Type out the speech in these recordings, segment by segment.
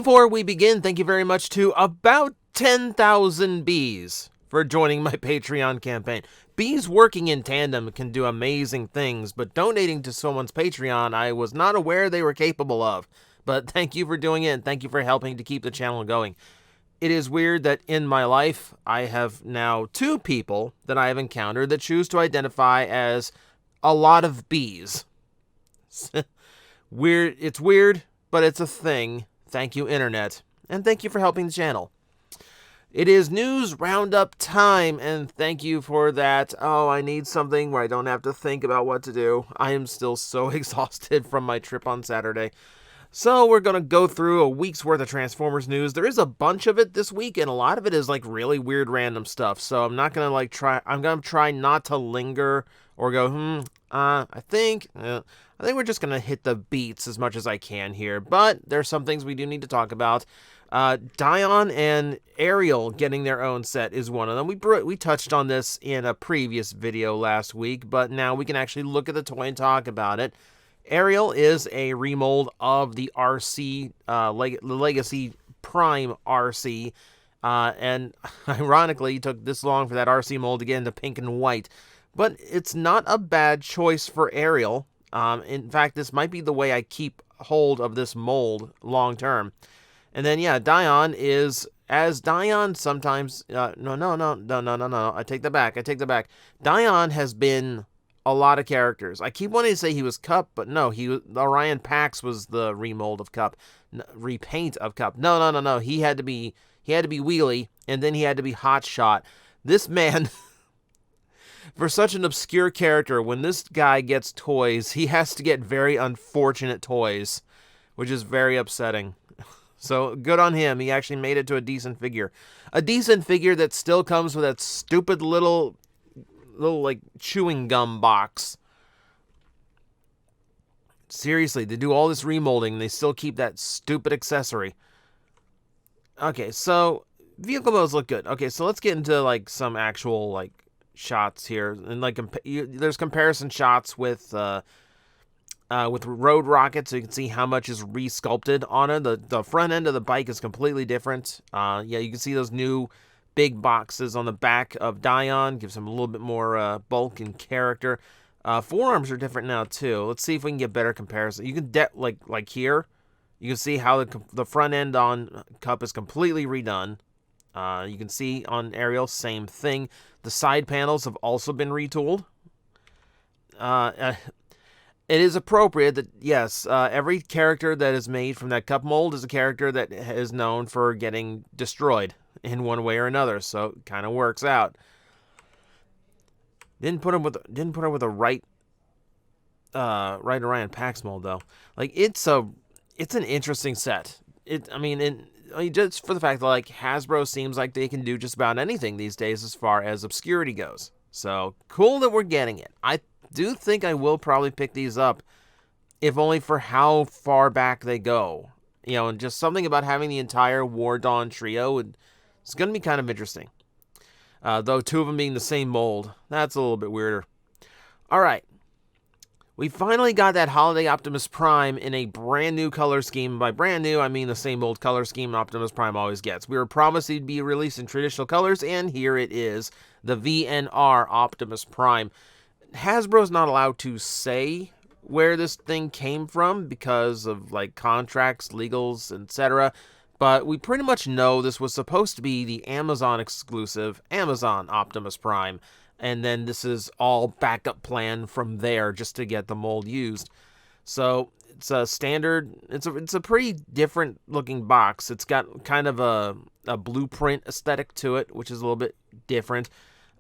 Before we begin, thank you very much to about 10,000 bees for joining my Patreon campaign. Bees working in tandem can do amazing things, but donating to someone's Patreon I was not aware they were capable of. But thank you for doing it, and thank you for helping to keep the channel going. It is weird that in my life, I have now 2 people that I have encountered that choose to identify as a lot of bees. Weird. It's weird, but it's a thing. Thank you, Internet. And thank you for helping the channel. It is news roundup time, and thank you for that. Oh, I need something where I don't have to think about what to do. I am still so exhausted from my trip on Saturday. So we're going to go through a week's worth of Transformers news. There is a bunch of it this week, and a lot of it is like really weird random stuff. So I'm not going to I'm going to try not to linger or go, I think we're just going to hit the beats as much as I can here. But there's some things we do need to talk about. Dion and Erial getting their own set is one of them. We touched on this in a previous video last week, but now we can actually look at the toy and talk about it. Erial is a remold of the RC, the Legacy Prime RC, and ironically, it took this long for that RC mold to get into pink and white. But it's not a bad choice for Erial. In fact, this might be the way I keep hold of this mold long term. And then, yeah, Dion is, as Dion sometimes, no, I take that back. Dion has been a lot of characters. I keep wanting to say he was Cup, but no, Orion Pax was the remold of Cup, repaint of Cup. No. He had to be Wheelie, and then he had to be Hot Shot. This man, for such an obscure character, when this guy gets toys, he has to get very unfortunate toys, which is very upsetting. So good on him. He actually made it to a decent figure. A decent figure that still comes with that stupid little like chewing gum box. Seriously, they do all this remolding and they still keep that stupid accessory. Okay, so vehicle modes look good. Okay, so let's get into like some actual like shots here, and like there's comparison shots with Road Rocket, so you can see how much is re-sculpted on it. The front end of the bike is completely different. Yeah, you can see those new big boxes on the back of Dion. Gives him a little bit more bulk and character. Forearms are different now too. Let's see if we can get better comparison. You can like here, you can see how the front end on Cup is completely redone. You can see on Erial, same thing. The side panels have also been retooled. It is appropriate that, yes, every character that is made from that Cup mold is a character that is known for getting destroyed in one way or another, so it kind of works out. Didn't put him with a right Orion Pax mold though. Like it's an interesting set. Just for the fact that like Hasbro seems like they can do just about anything these days as far as obscurity goes. So cool that we're getting it. I do think I will probably pick these up, if only for how far back they go. You know, and just something about having the entire War Dawn trio, it's going to be kind of interesting. Though 2 of them being the same mold, that's a little bit weirder. All right. We finally got that Holiday Optimus Prime in a brand new color scheme. By brand new, I mean the same old color scheme Optimus Prime always gets. We were promised he'd be released in traditional colors, and here it is, the VNR Optimus Prime. Hasbro's not allowed to say where this thing came from because of like contracts, legals, etc. But we pretty much know this was supposed to be the Amazon exclusive Amazon Optimus Prime, and then this is all backup plan from there just to get the mold used. So it's a standard. It's a pretty different looking box. It's got kind of a blueprint aesthetic to it, which is a little bit different.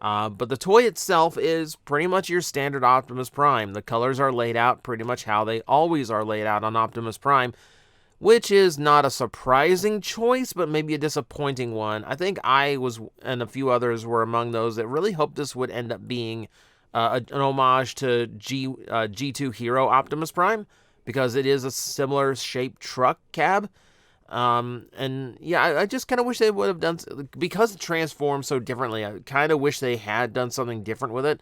But the toy itself is pretty much your standard Optimus Prime. The colors are laid out pretty much how they always are laid out on Optimus Prime, which is not a surprising choice, but maybe a disappointing one. I think I was, and a few others were among those that really hoped this would end up being an homage to G2 Hero Optimus Prime, because it is a similar shaped truck cab. And yeah, I just kind of wish they would have done, because it transforms so differently, I kind of wish they had done something different with it.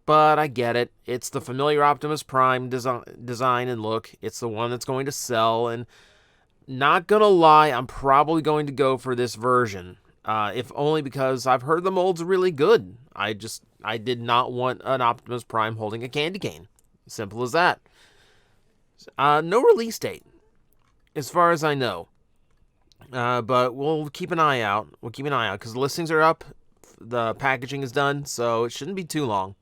But I get it. It's the familiar Optimus Prime design and look. It's the one that's going to sell, and Not gonna lie, I'm probably going to go for this version. If only because I've heard the mold's really good. I did not want an Optimus Prime holding a candy cane. Simple as that. No release date, as far as I know. But we'll keep an eye out. We'll keep an eye out because the listings are up. The packaging is done, so it shouldn't be too long.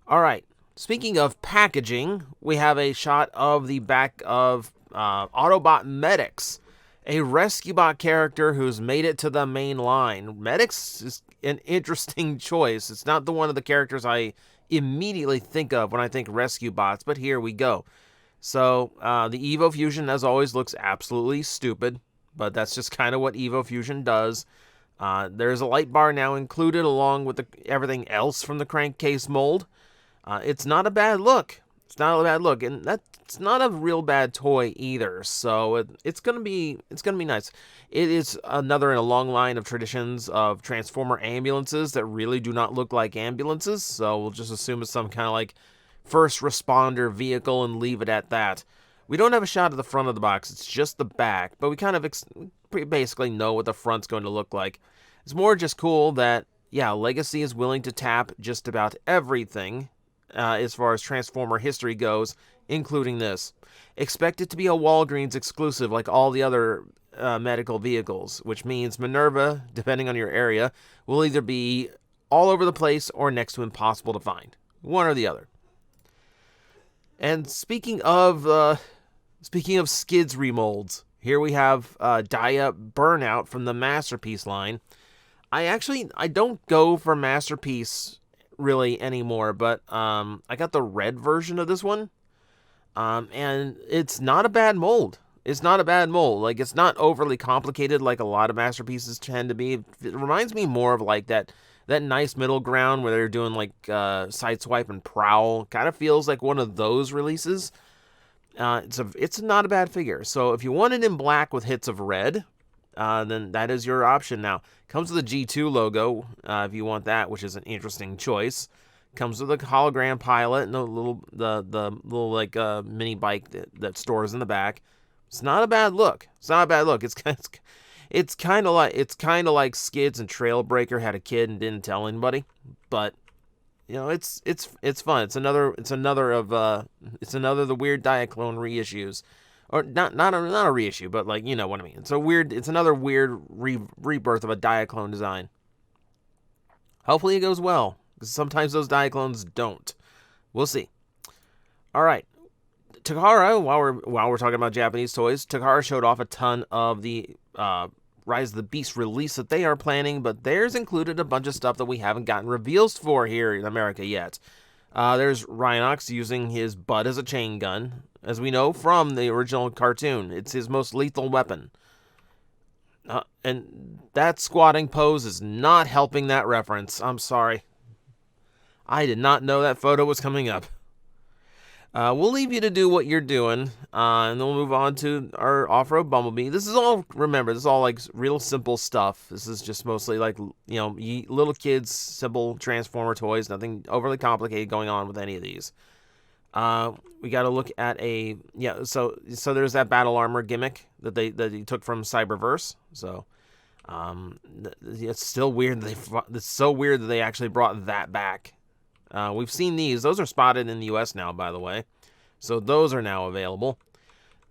All right. Speaking of packaging, we have a shot of the back of Autobot Medix, a rescue bot character who's made it to the main line. Medix is an interesting choice. It's not the one of the characters I immediately think of when I think rescue bots, but here we go. So the Evo Fusion, as always, looks absolutely stupid, but that's just kind of what Evo Fusion does. There's a light bar now included along with everything else from the crankcase mold. It's not a bad look. It's not a bad look, and that's not a real bad toy either. So it's gonna be nice. It is another in a long line of traditions of Transformer ambulances that really do not look like ambulances. So we'll just assume it's some kind of like first responder vehicle and leave it at that. We don't have a shot of the front of the box. It's just the back, but we kind of basically know what the front's going to look like. It's more just cool that, yeah, Legacy is willing to tap just about everything as far as Transformer history goes, including this. Expect it to be a Walgreens exclusive like all the other medical vehicles, which means Minerva, depending on your area, will either be all over the place or next to impossible to find. One or the other. And speaking of skids remolds, here we have Dia Burnout from the Masterpiece line. I don't go for Masterpiece really anymore, but I got the red version of this one, and it's not a bad mold. It's not a bad mold. Like, it's not overly complicated like a lot of Masterpieces tend to be. It reminds me more of like that nice middle ground where they're doing like Sideswipe and Prowl. Kind of feels like one of those releases. It's not a bad figure. So if you want it in black with hits of red, then that is your option now. Comes with a G2 logo if you want that, which is an interesting choice. Comes with a hologram pilot and the little like mini bike that stores in the back. It's not a bad look. It's not a bad look. It's kind of like Skids and Trailbreaker had a kid and didn't tell anybody, but you know it's fun. It's another of the weird Diaclone reissues, or not a reissue, but like, you know what I mean. It's another weird rebirth of a Diaclone design. Hopefully it goes well, because sometimes those Diaclones don't. We'll see. All right. Takara, while we're talking about Japanese toys, Takara showed off a ton of the Rise of the Beast release that they are planning, but theirs included a bunch of stuff that we haven't gotten reveals for here in America yet. There's Rhinox using his butt as a chain gun, as we know from the original cartoon. It's his most lethal weapon. And that squatting pose is not helping that reference. I'm sorry. I did not know that photo was coming up. We'll leave you to do what you're doing, and then we'll move on to our off-road Bumblebee. This is all like real simple stuff. This is just mostly like, you know, little kids, simple Transformer toys. Nothing overly complicated going on with any of these. We got to look at so there's that battle armor gimmick that he took from Cyberverse. So it's still weird it's so weird that they actually brought that back. We've seen these. Those are spotted in the U.S. now, by the way. So those are now available.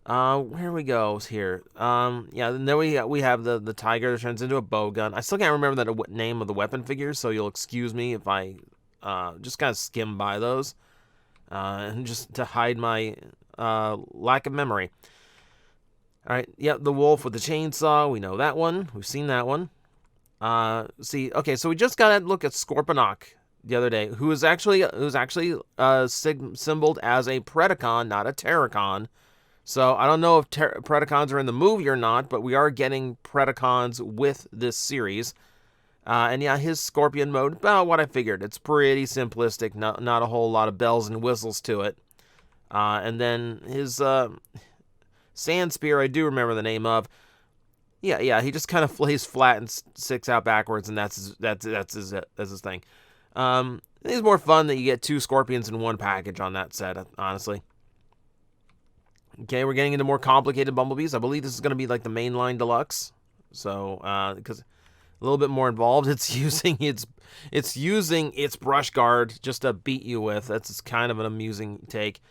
Where we go here? And then we have the tiger that turns into a bow gun. I still can't remember the name of the weapon figures, so you'll excuse me if I just kind of skim by those. And just to hide my lack of memory. All right, the wolf with the chainsaw. We know that one. We've seen that one. So we just got to look at Scorponok the other day, who's actually symboled as a Predacon, not a Terracon. So I don't know if Predacons are in the movie or not, but we are getting Predacons with this series. And his Scorpion mode, about what I figured. It's pretty simplistic, not a whole lot of bells and whistles to it. And then his Sand Spear, I do remember the name of. He just kind of lays flat and sticks out backwards, and that's his thing. It's more fun that you get two Scorpions in one package on that set, honestly. Okay, we're getting into more complicated Bumblebees. I believe this is going to be like the mainline deluxe. So, because a little bit more involved, it's using its brush guard just to beat you with. That's kind of an amusing take.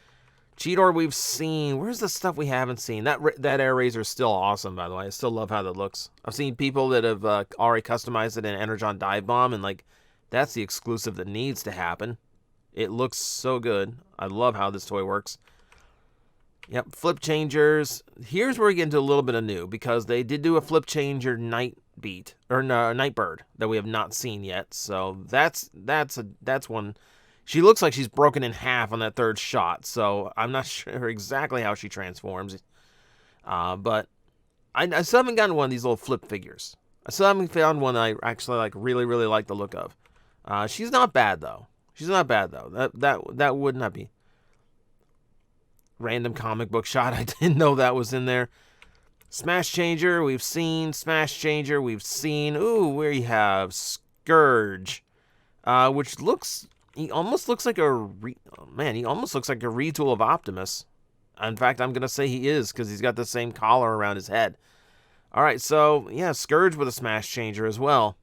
Cheetor we've seen. Where's the stuff we haven't seen? That Air Razor is still awesome, by the way. I still love how that looks. I've seen people that have already customized it in Energon Dive Bomb, and like that's the exclusive that needs to happen. It looks so good. I love how this toy works. Yep, flip changers. Here's where we get into a little bit of new, because they did do a flip changer Night Beat or Nightbird that we have not seen yet. So that's one. She looks like she's broken in half on that third shot. So I'm not sure exactly how she transforms. But I still haven't gotten one of these little flip figures. I still haven't found one that I actually like really like the look of. She's not bad though. That would not be. Random comic book shot. I didn't know that was in there. Smash Changer, we've seen. Smash Changer, we've seen. Ooh, we have Scourge, which looks. He almost looks like a he almost looks like a retool of Optimus. In fact, I'm gonna say he is because he's got the same collar around his head. All right, so yeah, Scourge with a Smash Changer as well.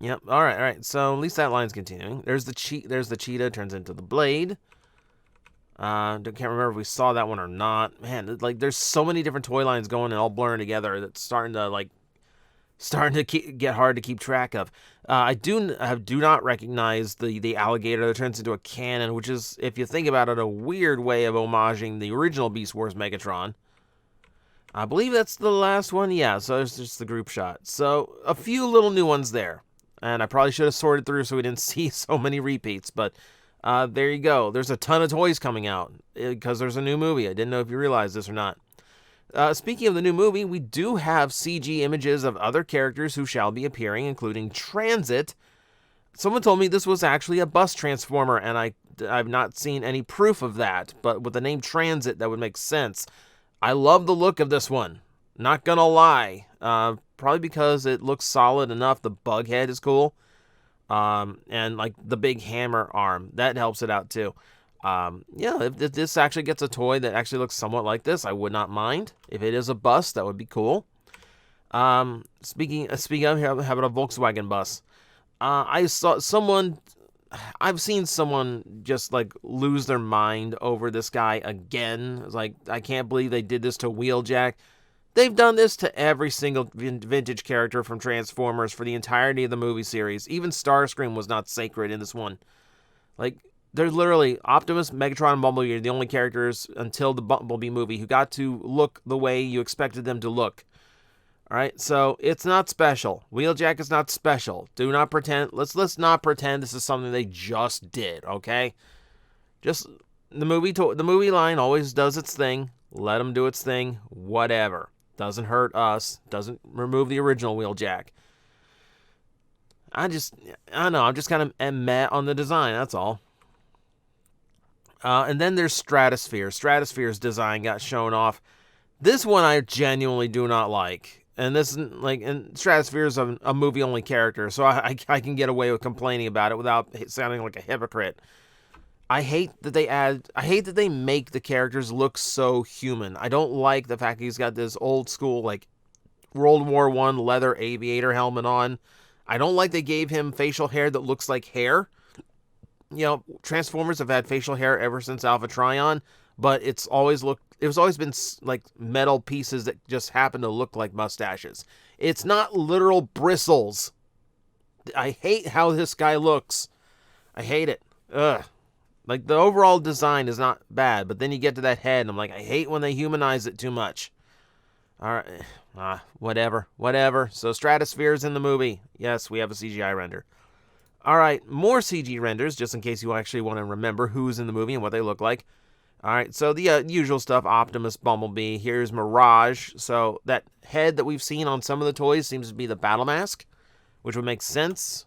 Yep. All right. So at least that line's continuing. There's the cheetah turns into the blade. Can't remember if we saw that one or not. Man, like there's so many different toy lines going and all blurring together. That's starting to get hard to keep track of. I do not recognize the alligator that turns into a cannon, which is, if you think about it, a weird way of homaging the original Beast Wars Megatron. I believe that's the last one. Yeah. So there's just the group shot. So a few little new ones there. And I probably should have sorted through so we didn't see so many repeats. But there you go. There's a ton of toys coming out because there's a new movie. I didn't know if you realized this or not. Speaking of the new movie, we do have CG images of other characters who shall be appearing, including Transit. Someone told me this was actually a bus transformer, and I've not seen any proof of that. But with the name Transit, that would make sense. I love the look of this one. Not gonna lie. Probably because it looks solid enough. The bug head is cool. And like the big hammer arm, that helps it out too. Yeah, if this actually gets a toy that actually looks somewhat like this, I would not mind. If it is a bus, that would be cool. Speaking of, how about a Volkswagen bus? I've seen someone just like lose their mind over this guy again. It's like, I can't believe they did this to Wheeljack. They've done this to every single vintage character from Transformers for the entirety of the movie series. Even Starscream was not sacred in this one. Like, there's literally Optimus, Megatron, and Bumblebee are the only characters until the Bumblebee movie who got to look the way you expected them to look. Alright, so it's not special. Wheeljack is not special. Do not pretend. Let's not pretend this is something they just did, okay? Just the movie line always does its thing. Let them do its thing. Whatever. Doesn't hurt us. Doesn't remove the original Wheeljack. I don't know. I'm just kind of meh on the design. That's all. And then there's Stratosphere. Stratosphere's design got shown off. This one I genuinely do not like. And this isn't like, and Stratosphere is a movie-only character, so I can get away with complaining about it without sounding like a hypocrite. I hate that they make the characters look so human. I don't like the fact that he's got this old school, like, World War I leather aviator helmet on. I don't like they gave him facial hair that looks like hair. You know, Transformers have had facial hair ever since Alpha Trion, but it's always been like metal pieces that just happen to look like mustaches. It's not literal bristles. I hate how this guy looks. I hate it. Ugh. Like, the overall design is not bad, but then you get to that head, and I'm like, I hate when they humanize it too much. All right. Whatever. So Stratosphere's in the movie. Yes, we have a CGI render. All right, more CG renders, just in case you actually want to remember who's in the movie and what they look like. All right, so the usual stuff, Optimus, Bumblebee. Here's Mirage. So that head that we've seen on some of the toys seems to be the battle mask, which would make sense.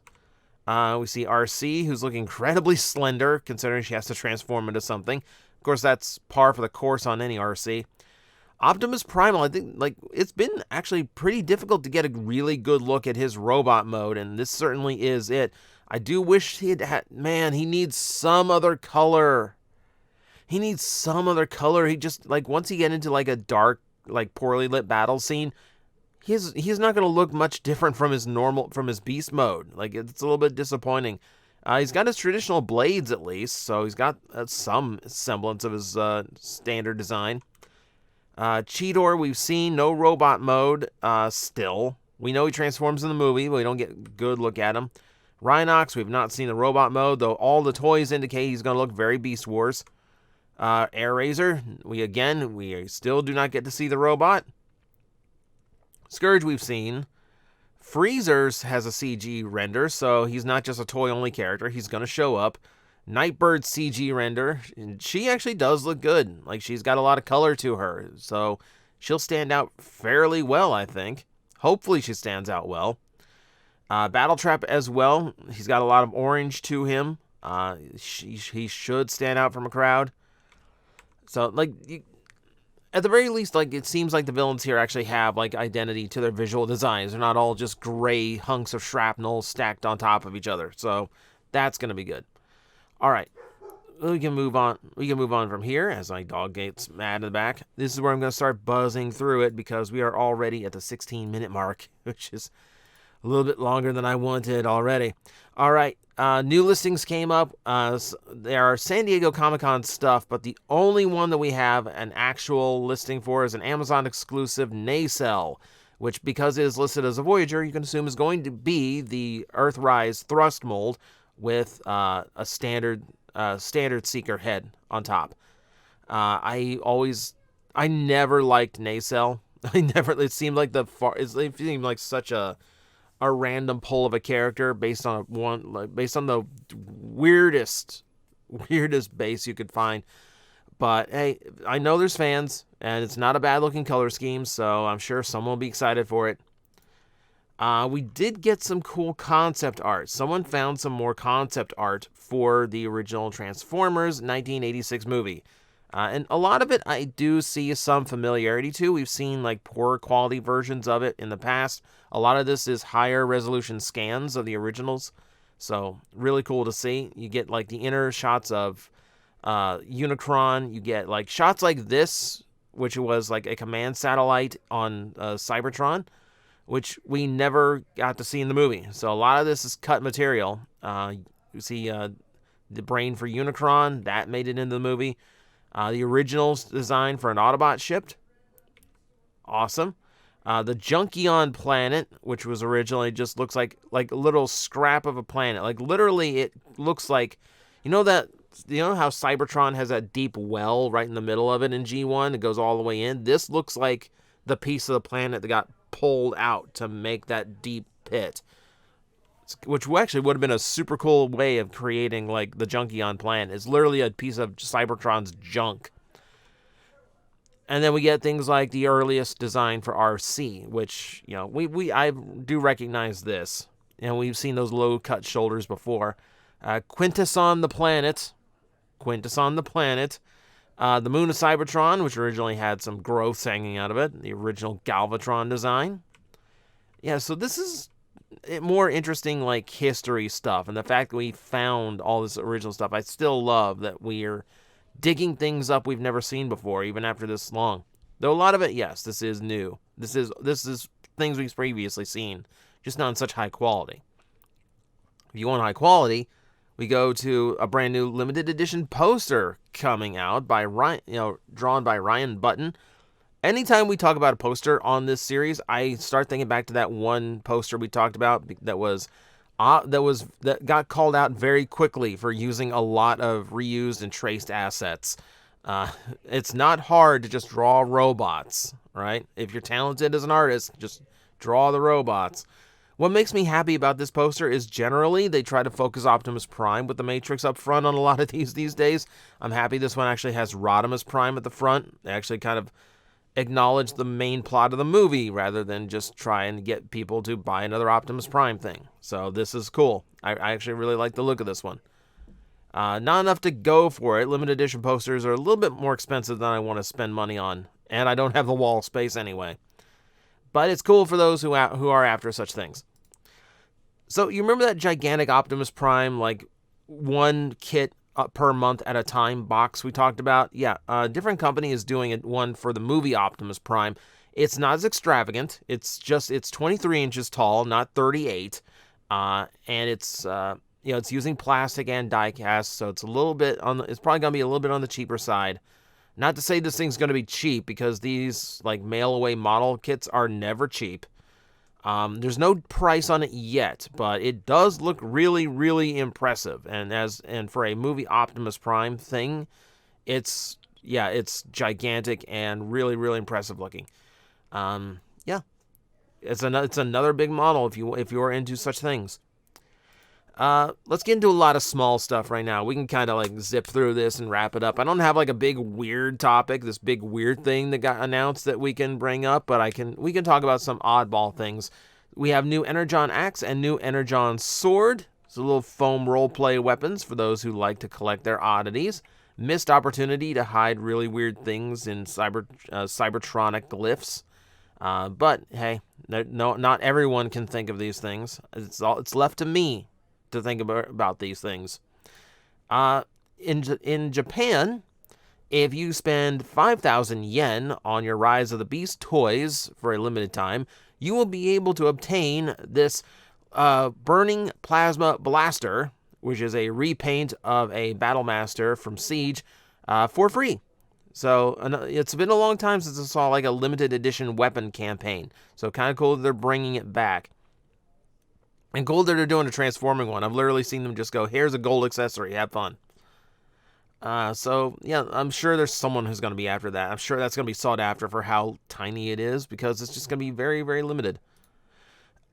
We see RC, who's looking incredibly slender, considering she has to transform into something. Of course, that's par for the course on any RC. Optimus Primal, I think, like, it's been actually pretty difficult to get a really good look at his robot mode, and this certainly is it. I do wish he man, he needs some other color. He needs some other color. He just, like, once he get into, like, a dark, like, poorly lit battle scene, he's not going to look much different from his beast mode. Like, it's a little bit disappointing. He's got his traditional blades, at least, so he's got some semblance of his standard design. Cheetor, we've seen no robot mode still. We know he transforms in the movie, but we don't get a good look at him. Rhinox, we've not seen the robot mode, though all the toys indicate he's going to look very Beast Wars. Air Razor, we still do not get to see the robot. Scourge, we've seen. Freezers has a CG render, so he's not just a toy-only character. He's going to show up. Nightbird CG render, and she actually does look good. Like, she's got a lot of color to her, so she'll stand out fairly well, I think. Hopefully she stands out well. Battletrap as well. He's got a lot of orange to him. He should stand out from a crowd. So, like, at the very least, like, it seems like the villains here actually have, like, identity to their visual designs. They're not all just gray hunks of shrapnel stacked on top of each other. So that's going to be good. All right, we can move on. We can move on from here as my dog gets mad in the back. This is where I'm going to start buzzing through it because we are already at the 16-minute mark, which is a little bit longer than I wanted already. All right, new listings came up. There are San Diego Comic-Con stuff, but the only one that we have an actual listing for is an Amazon exclusive Nacelle, which, because it is listed as a Voyager, you can assume is going to be the Earthrise thrust mold with a standard Seeker head on top. I never liked Nacelle. It seemed like such a random pull of a character based on the weirdest base you could find. But hey, I know there's fans, and it's not a bad looking color scheme, so I'm sure someone will be excited for it. We did get some cool concept art. Someone found some more concept art for the original Transformers 1986 movie. And a lot of it I do see some familiarity to. We've seen, like, poorer quality versions of it in the past. A lot of this is higher resolution scans of the originals. So really cool to see. You get, like, the inner shots of Unicron. You get, like, shots like this, which was like a command satellite on Cybertron, which we never got to see in the movie. So a lot of this is cut material. You see the brain for Unicron, that made it into the movie. The original design for an Autobot shipped. Awesome. The Junkion planet, which was originally just looks like a little scrap of a planet. Like, literally, it looks like, you know how Cybertron has that deep well right in the middle of it in G1? It goes all the way in. This looks like the piece of the planet that got pulled out to make that deep pit, which actually would have been a super cool way of creating, like, the Junkion planet. It's literally a piece of Cybertron's junk. And then we get things like the earliest design for RC, which, you know, I do recognize this, and we've seen those low cut shoulders before. Quintus on the planet, the moon of Cybertron, which originally had some growths hanging out of it, the original Galvatron design. Yeah, so this is more interesting, like, history stuff, and the fact that we found all this original stuff. I still love that we're digging things up we've never seen before, even after this long. Though a lot of it, yes, this is new. This is things we've previously seen, just not in such high quality. If you want high quality, we go to a brand new limited edition poster coming out by Ryan, drawn by Ryan Button. Anytime we talk about a poster on this series, I start thinking back to that one poster we talked about that got called out very quickly for using a lot of reused and traced assets. It's not hard to just draw robots, right? If you're talented as an artist, just draw the robots. What makes me happy about this poster is generally they try to focus Optimus Prime with the Matrix up front on a lot of these days. I'm happy this one actually has Rodimus Prime at the front. They actually kind of acknowledge the main plot of the movie rather than just try and get people to buy another Optimus Prime thing. So this is cool. I actually really like the look of this one. Not enough to go for it. Limited edition posters are a little bit more expensive than I want to spend money on and I don't have the wall space anyway. But it's cool for those who are after such things. So you remember that gigantic Optimus Prime, like one kit per month at a time box we talked about? Yeah, a different company is doing one for the movie Optimus Prime. It's not as extravagant. It's 23 inches tall, not 38, and it's it's using plastic and die cast, so it's a little bit it's probably gonna be a little bit on the cheaper side. Not to say this thing's gonna be cheap, because these like mail away model kits are never cheap. There's no price on it yet, but it does look really, really impressive. And for a movie Optimus Prime thing, it's gigantic and really, really impressive looking. It's another big model if you are into such things. Let's get into a lot of small stuff right now. We can kind of like zip through this and wrap it up. I don't have like a big weird topic, this big weird thing that got announced that we can bring up, but we can talk about some oddball things. We have new Energon Axe and new Energon Sword. It's a little foam roleplay weapons for those who like to collect their oddities. Missed opportunity to hide really weird things in Cybertronic glyphs. But hey, not everyone can think of these things. It's left to me to think about these things. In Japan, if you spend 5,000 yen on your Rise of the Beast toys for a limited time, you will be able to obtain this Burning Plasma Blaster, which is a repaint of a Battlemaster from Siege, for free. So it's been a long time since I saw like a limited edition weapon campaign. So kind of cool that they're bringing it back. And cool that they're doing a transforming one. I've literally seen them just go, here's a gold accessory, have fun. So, yeah, I'm sure there's someone who's going to be after that. I'm sure that's going to be sought after for how tiny it is, because it's just going to be very, very limited.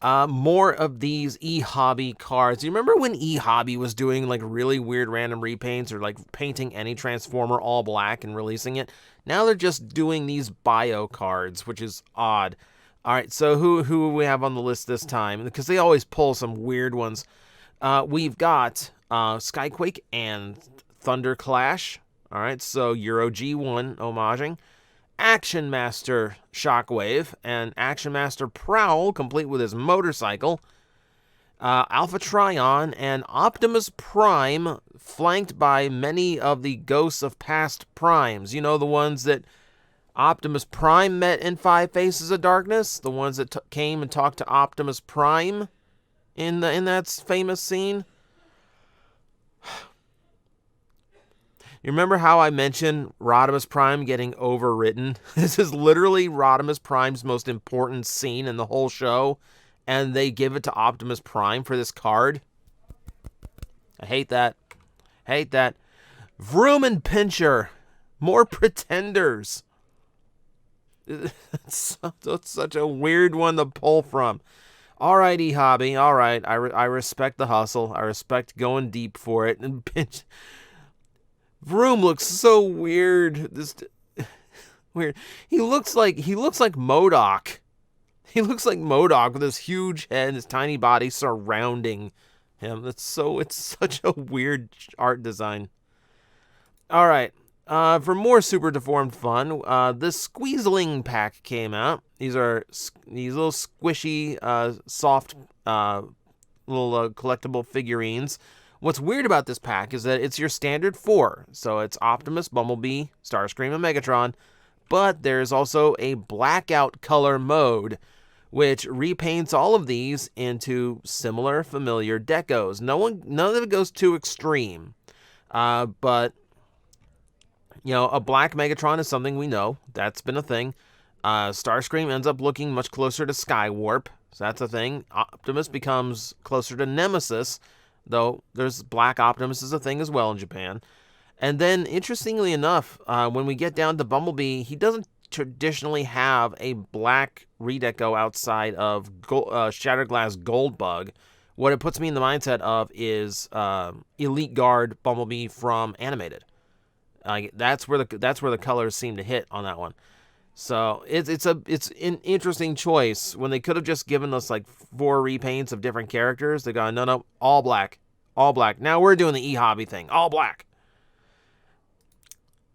More of these eHobby cards. You remember when eHobby was doing like really weird random repaints, or like painting any Transformer all black and releasing it? Now they're just doing these bio cards, which is odd. All right, so who we have on the list this time? Because they always pull some weird ones. We've got Skyquake and Thunder Clash. All right, so Euro G1 homaging. Action Master Shockwave and Action Master Prowl, complete with his motorcycle. Alpha Trion and Optimus Prime, flanked by many of the ghosts of past primes. You know, the ones that Optimus Prime met in Five Faces of Darkness, the ones that came and talked to Optimus Prime in that famous scene. You remember how I mentioned Rodimus Prime getting overwritten? This is literally Rodimus Prime's most important scene in the whole show, and they give it to Optimus Prime for this card. I hate that. Hate that. Vroom and Pincher. More pretenders. It's such a weird one to pull from. All right, eHobby. All right. I respect the hustle. I respect going deep for it. And Pinch. Vroom looks so weird. Weird. He looks like MODOK. He looks like MODOK with his huge head and his tiny body surrounding him. It's such a weird art design. All right. For more super deformed fun, this Squeezling pack came out. These are these little squishy, soft, little collectible figurines. What's weird about this pack is that it's your standard 4. So it's Optimus, Bumblebee, Starscream, and Megatron. But there's also a blackout color mode, which repaints all of these into similar, familiar decos. None of it goes too extreme. But you know, a black Megatron is something we know. That's been a thing. Starscream ends up looking much closer to Skywarp. So that's a thing. Optimus becomes closer to Nemesis, though there's Black Optimus is a thing as well in Japan. And then, interestingly enough, when we get down to Bumblebee, he doesn't traditionally have a black redeco outside of Shattered Glass Goldbug. What it puts me in the mindset of is Elite Guard Bumblebee from Animated. That's where the colors seem to hit on that one. So it's an interesting choice when they could have just given us like 4 repaints of different characters. They go, no, all black. Now we're doing the eHobby thing, all black.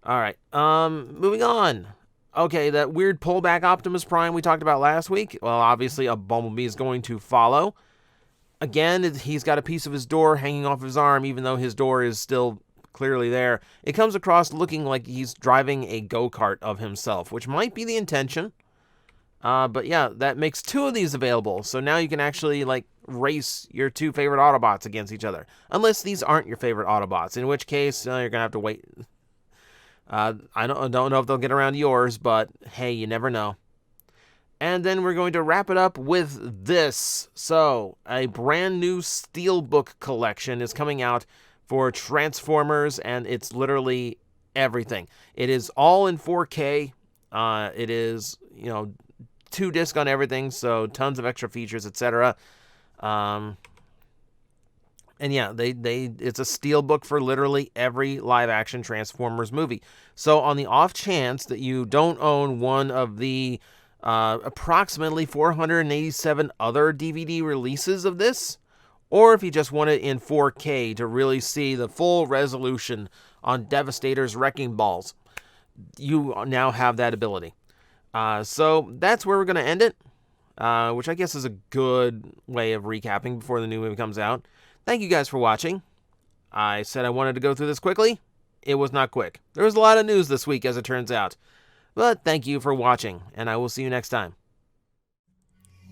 All right, moving on. Okay, that weird pullback Optimus Prime we talked about last week, well, obviously a Bumblebee is going to follow. Again, he's got a piece of his door hanging off his arm, even though his door is still clearly there. It comes across looking like he's driving a go-kart of himself, which might be the intention. But yeah, that makes 2 of these available. So now you can actually, like, race your 2 favorite Autobots against each other. Unless these aren't your favorite Autobots, in which case you're going to have to wait. I don't know if they'll get around to yours, but hey, you never know. And then we're going to wrap it up with this. So, a brand new Steelbook collection is coming out for Transformers, and it's literally everything. It is all in 4K. It is, 2 disc on everything, so tons of extra features, etc. And yeah, it's a Steelbook for literally every live-action Transformers movie. So on the off chance that you don't own one of the approximately 487 other DVD releases of this, or if you just want it in 4K to really see the full resolution on Devastator's Wrecking Balls, you now have that ability. So that's where we're going to end it, which I guess is a good way of recapping before the new movie comes out. Thank you guys for watching. I said I wanted to go through this quickly. It was not quick. There was a lot of news this week, as it turns out. But thank you for watching, and I will see you next time.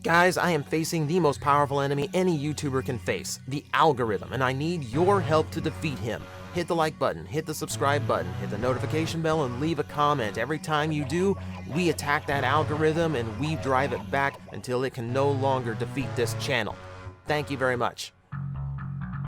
Guys, I am facing the most powerful enemy any YouTuber can face, the algorithm, and I need your help to defeat him. Hit the like button, hit the subscribe button, hit the notification bell, and leave a comment. Every time you do, we attack that algorithm and we drive it back until it can no longer defeat this channel. Thank you very much.